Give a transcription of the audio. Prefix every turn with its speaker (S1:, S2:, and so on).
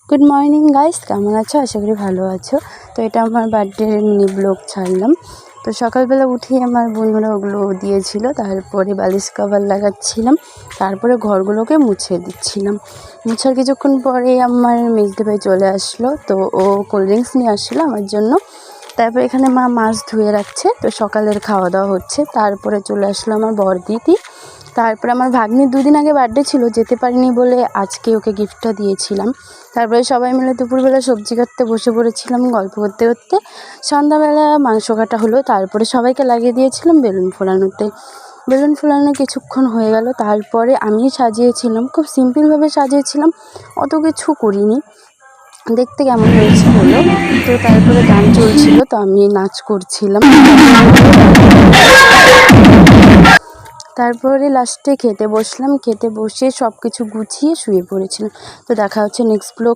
S1: Good morning guys, কেমন আছো? আশা করি ভালো আছো। তো এটা আমার বার্থডের মিনি ব্লগ ছাড়লাম। তো সকালবেলা উঠেই আমার বন্ধুরা ওগুলো দিয়েছিল, তারপরে বালিশ কভার লাগাচ্ছিলাম, তারপরে ঘরগুলোকে মুছে দিচ্ছিলাম। মুছার কিছুক্ষণ পরে আমার মেজদি ভাই চলে আসলো, তো ও কোল্ড ড্রিঙ্কস নিয়ে আসছিলো আমার জন্য। তারপর এখানে মা মাছ ধুয়ে রাখছে, তো সকালের খাওয়া দাওয়া হচ্ছে। তারপরে চলে আসলো আমার বড়দিদি। তারপরে আমার ভাগ্নির দুদিন আগে বার্থডে ছিল, যেতে পারিনি বলে আজকে ওকে গিফটটা দিয়েছিলাম। তারপরে সবাই মিলে দুপুরবেলা সবজি কাটতে বসে পড়েছিলাম, গল্প করতে করতে। সন্ধ্যাবেলা মাংস কাটা হলো, তারপরে সবাইকে লাগিয়ে দিয়েছিলাম বেলুন ফোলানোতে। বেলুন ফোলানো কিছুক্ষণ হয়ে গেল, তারপরে আমি সাজিয়েছিলাম, খুব সিম্পলভাবে সাজিয়েছিলাম, অত কিছু করিনি। দেখতে কেমন হয়েছে হলো। তো তারপরে গান চলছিল, তো আমি নাচ করছিলাম। তারপরে লাস্টে খেতে বসলাম, খেতে বসে সব কিছু গুছিয়ে শুয়ে পড়েছিলাম। তো দেখা হচ্ছে নেক্সট ব্লগ।